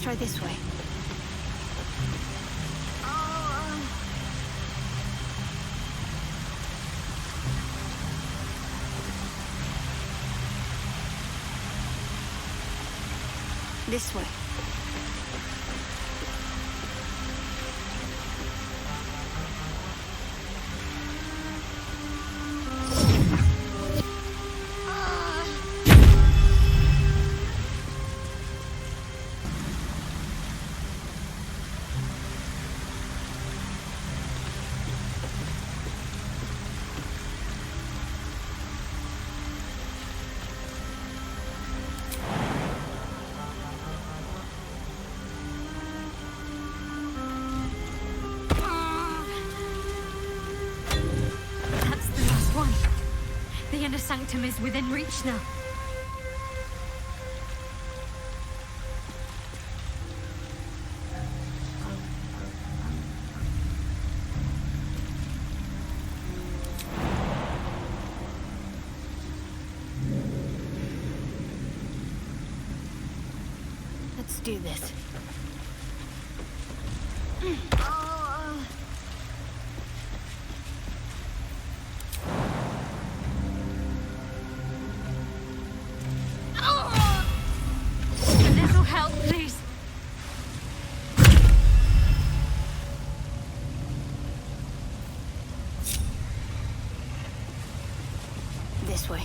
Let's try this way. This way. The inner sanctum is within reach now. Let's do this. A little help, please. This way.